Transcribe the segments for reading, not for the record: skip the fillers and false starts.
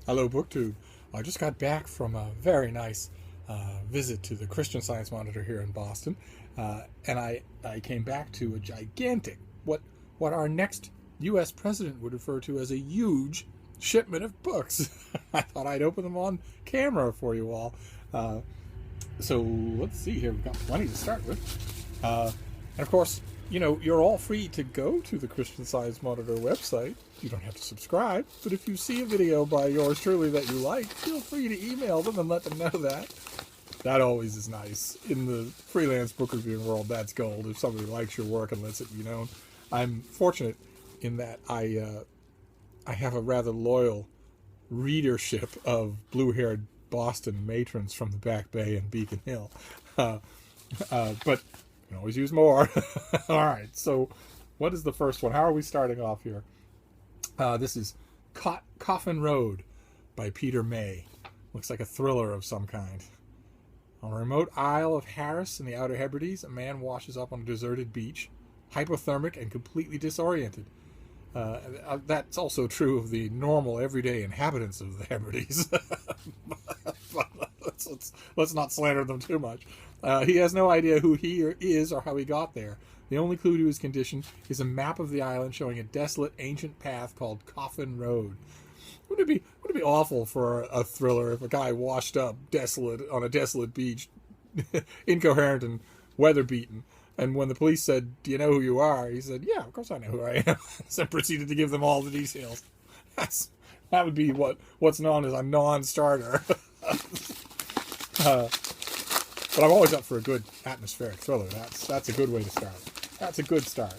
Hello, BookTube. I just got back from a very nice visit to the Christian Science Monitor here in Boston, and I came back to a gigantic, what our next U.S. president would refer to as a huge shipment of books. I thought I'd open them on camera for you all. So let's see here. We've got plenty to start with. And of course, you're all free to go to the Christian Science Monitor website. You don't have to subscribe, but if you see a video by yours truly that you like, feel free to email them and let them know that. That always is nice. In the freelance book reviewing world, that's gold. If somebody likes your work and lets it be known. I'm fortunate in that I have a rather loyal readership of blue-haired Boston matrons from the Back Bay and Beacon Hill. But you can always use more. All right, so what is the first one? How are we starting off here? This is Coffin Road by Peter May. Looks like a thriller of some kind. On a remote Isle of Harris in the Outer Hebrides, a man washes up on a deserted beach, hypothermic and completely disoriented. That's also true of the normal, everyday inhabitants of the Hebrides. Let's not slander them too much. He has no idea who he is or how he got there. The only clue to his condition is a map of the island showing a desolate, ancient path called Coffin Road. Wouldn't it be awful for a thriller if a guy washed up desolate on a desolate beach, incoherent and weather-beaten, and when the police said, "Do you know who you are?" he said, "Yeah, of course I know who I am." So proceeded to give them all the details. That would be what's known as a non-starter. But I'm always up for a good atmospheric thriller. That's a good way to start. That's a good start.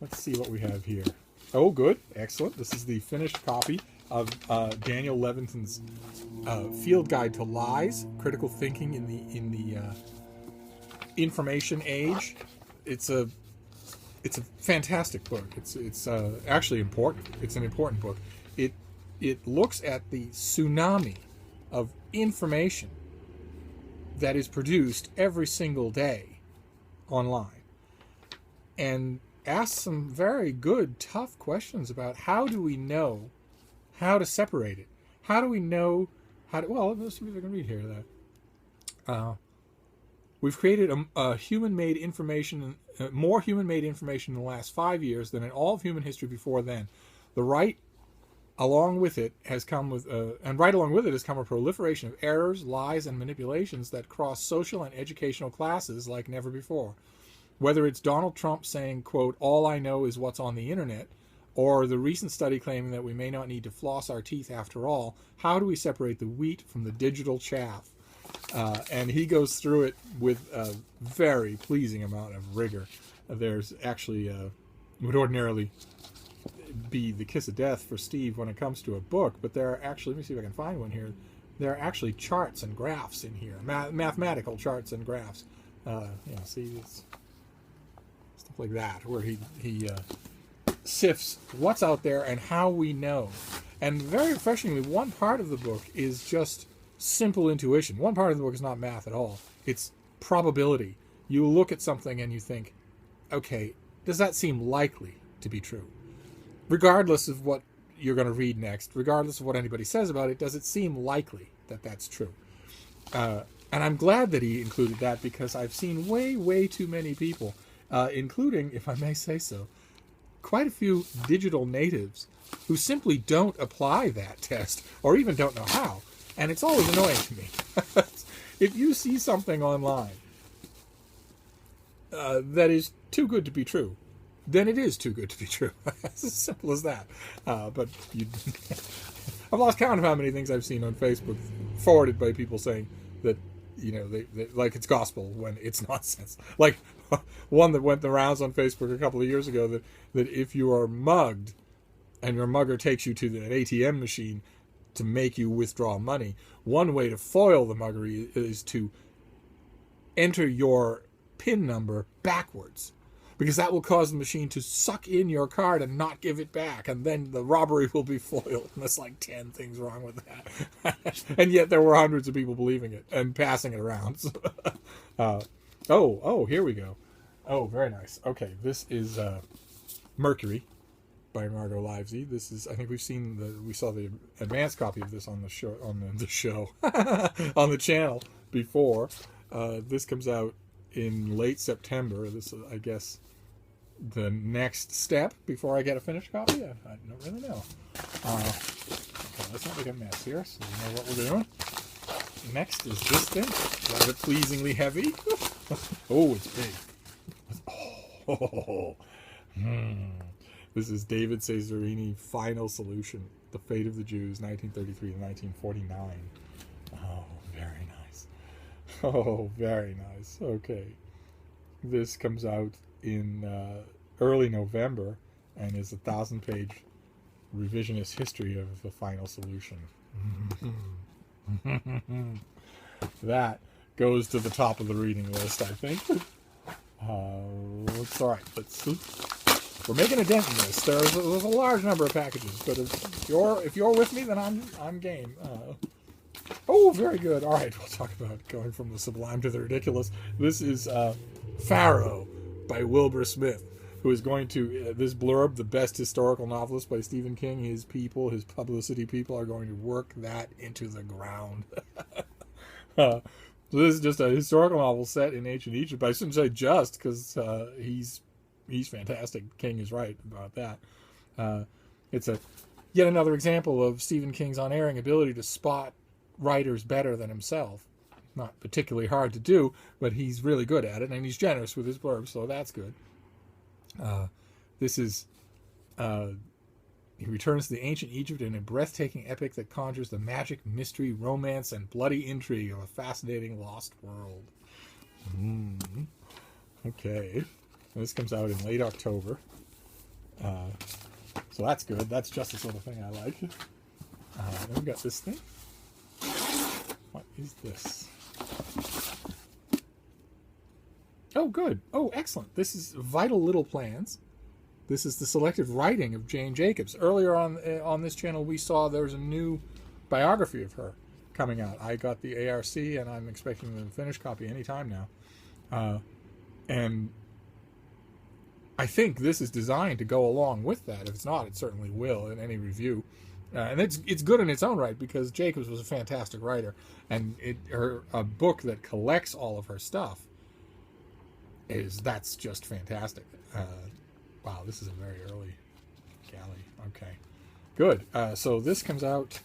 Let's see what we have here. Oh, good. Excellent. This is the finished copy of Daniel Levinson's Field Guide to Lies, Critical Thinking in the Information Age. It's a fantastic book. It's actually important. It's an important book. It looks at the tsunami of information that is produced every single day online, and asks some very good, tough questions about how do we know how to separate it? How do we know how to... Well, let's see if I can read here. We've created a human-made information, more human-made information in the last 5 years than in all of human history before then. Right along with it has come a proliferation of errors, lies, and manipulations that cross social and educational classes like never before. Whether it's Donald Trump saying, quote, "All I know is what's on the internet," or the recent study claiming that we may not need to floss our teeth after all, how do we separate the wheat from the digital chaff? And he goes through it with a very pleasing amount of rigor. There's actually, would ordinarily be the kiss of death for Steve when it comes to a book, but there are actually, let me see if I can find one here. There are actually charts and graphs in here, mathematical charts and graphs. See, it's stuff like that, where he sifts what's out there and how we know. And very refreshingly, one part of the book is just simple intuition. One part of the book is not math at all. It's probability. You look at something and you think, okay, does that seem likely to be true? Regardless of what you're going to read next, regardless of what anybody says about it, does it seem likely that that's true? And I'm glad that he included that, because I've seen way, way too many people, including, if I may say so, quite a few digital natives who simply don't apply that test, or even don't know how. And it's always annoying to me. If you see something online that is too good to be true, then it is too good to be true. It's as simple as that. But I've lost count of how many things I've seen on Facebook forwarded by people saying that, they like it's gospel when it's nonsense. Like one that went the rounds on Facebook a couple of years ago, that if you are mugged and your mugger takes you to an ATM machine to make you withdraw money, one way to foil the muggery is to enter your PIN number backwards, because that will cause the machine to suck in your card and not give it back, and then the robbery will be foiled. And there's like 10 things wrong with that. And yet there were hundreds of people believing it and passing it around. Here we go. Oh, very nice. Okay, this is Mercury by Margot Livesey. This is, I think we saw the advanced copy of this on the show on the channel before. This comes out in late September. This is, I guess, the next step before I get a finished copy. I don't really know. Okay, let's not make a mess here, so we know what we're doing. Next is this thing, rather pleasingly heavy. Oh, it's big. Oh. This is David Cesarini, Final Solution, The Fate of the Jews, 1933 to 1949. Oh, very nice. Oh, very nice. Okay. This comes out in early November and is a 1,000-page revisionist history of the Final Solution. That goes to the top of the reading list, I think. It's all right. We're making a dent in this. There's a large number of packages, but if you're with me, then I'm game. Oh, very good. All right, we'll talk about going from the sublime to the ridiculous. This is Pharaoh by Wilbur Smith, who is going to, this blurb, the best historical novelist by Stephen King, his publicity people are going to work that into the ground. So this is just a historical novel set in ancient Egypt. I shouldn't say just, because he's fantastic. King is right about that. It's yet another example of Stephen King's unerring ability to spot writers better than himself. Not particularly hard to do, but he's really good at it, and he's generous with his blurbs, so that's good. This is he returns to the ancient Egypt in a breathtaking epic that conjures the magic, mystery, romance, and bloody intrigue of a fascinating lost world. Okay. This comes out in late October. So that's good. That's just the sort of thing I like. Then we've got this thing. What is this? Oh, good. Oh, excellent. This is Vital Little Plans. This is the selected writing of Jane Jacobs. Earlier on this channel, we saw there's a new biography of her coming out. I got the ARC, and I'm expecting the finished copy anytime now. And I think this is designed to go along with that. If it's not, it certainly will in any review. And it's good in its own right, because Jacobs was a fantastic writer, and a book that collects all of her stuff that's just fantastic. Wow, this is a very early galley. Okay, good. So this comes out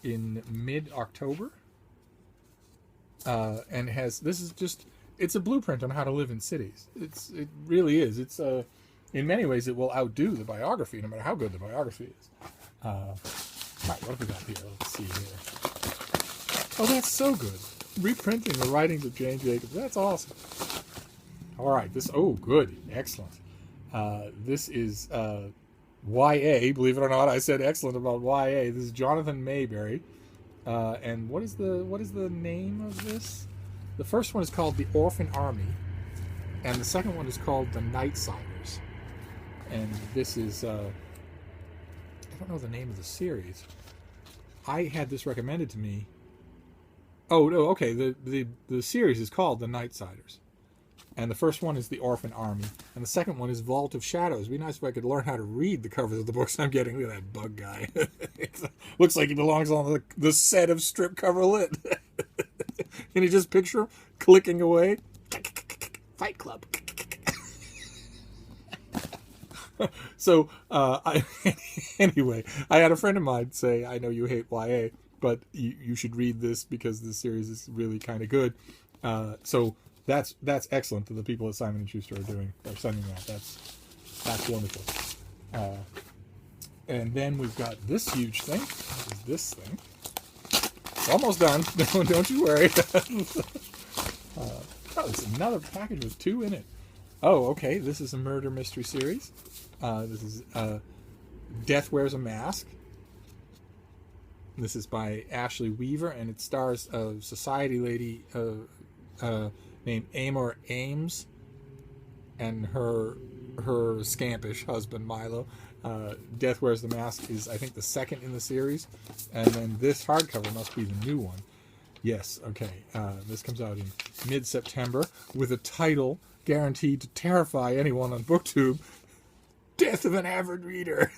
in mid-October, and it's a blueprint on how to live in cities. It really is. It's in many ways it will outdo the biography, no matter how good the biography is. Right, what have we got here? Let's see here. Oh, that's so good. Reprinting the writings of Jane Jacobs. That's awesome. All right, good, excellent. This is YA. Believe it or not, I said excellent about YA. This is Jonathan Mayberry. And what is the name of this? The first one is called The Orphan Army, and the second one is called The Nightsiders. And this is I don't know the name of the series. I had this recommended to me. Oh no, okay. The series is called The Nightsiders. And the first one is The Orphan Army. And the second one is Vault of Shadows. It'd be nice if I could learn how to read the covers of the books I'm getting. Look at that bug guy. Looks like he belongs on the set of Strip Cover Lit. Can you just picture him clicking away? Fight Club. So, anyway, I had a friend of mine say, I know you hate YA, but you should read this because this series is really kind of good. So that's excellent to the people at Simon & Schuster are sending that. That's wonderful. And then we've got this huge thing. This thing. It's almost done. Don't you worry. It's another package with 2 in it. Oh, okay. This is a murder mystery series. This is Death Wears a Mask. This is by Ashley Weaver, and it stars a society lady named Amor Ames and her scampish husband Milo. Death Wears the Mask is, I think, the second in the series, and then this hardcover must be the new one. Yes, okay. This comes out in mid-September with a title guaranteed to terrify anyone on BookTube. Death of an avid reader.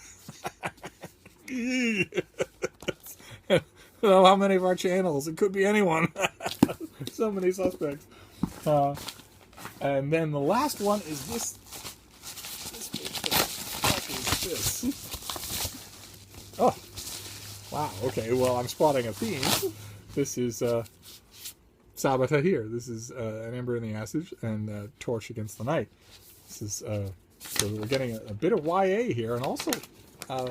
Well, how many of our channels? It could be anyone. So many suspects. And then the last one is this. What is this? Oh, wow. Okay, well, I'm spotting a theme. This is Saba Tahir. This is An Ember in the Ashes and Torch Against the Night. This is so we're getting a bit of YA here, and also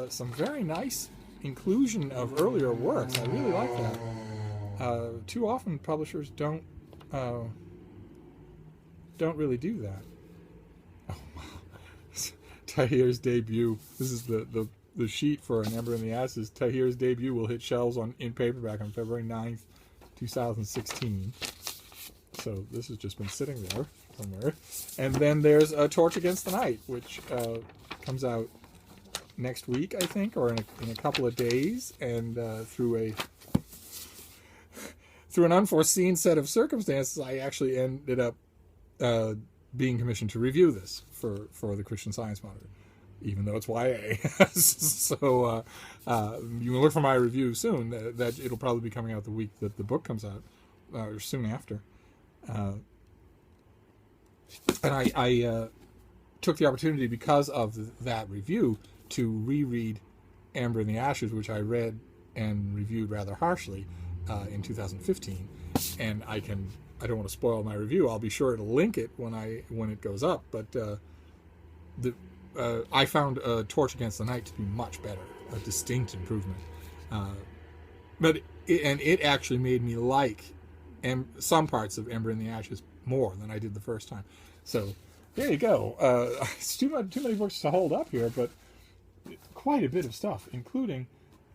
some very nice inclusion of earlier works. I really like that. Too often publishers don't really do that. Oh, wow. Tahir's debut. This is the sheet for An Ember in the Ashes. Tahir's debut will hit shelves in paperback on February 9th, 2016. So this has just been sitting there somewhere. And then there's A Torch Against the Night, which comes out next week, I think, or in a couple of days, and through an unforeseen set of circumstances, I actually ended up being commissioned to review this for the Christian Science Monitor, even though it's YA. So you can look for my review soon. That it'll probably be coming out the week that the book comes out, or soon after. And I took the opportunity, because of that review, to reread Amber in the Ashes, which I read and reviewed rather harshly in 2015. And I don't want to spoil my review. I'll be sure to link it when it goes up. But I found Torch Against the Night to be much better, a distinct improvement. But it actually made me like some parts of Ember in the Ashes more than I did the first time. So there you go. It's too many books to hold up here, but quite a bit of stuff, including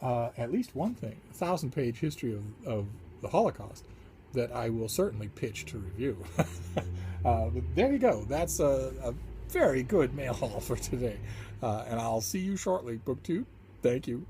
at least one thing, a 1,000-page history of the Holocaust that I will certainly pitch to review. But there you go. That's a very good mail haul for today. And I'll see you shortly, BookTube. Thank you.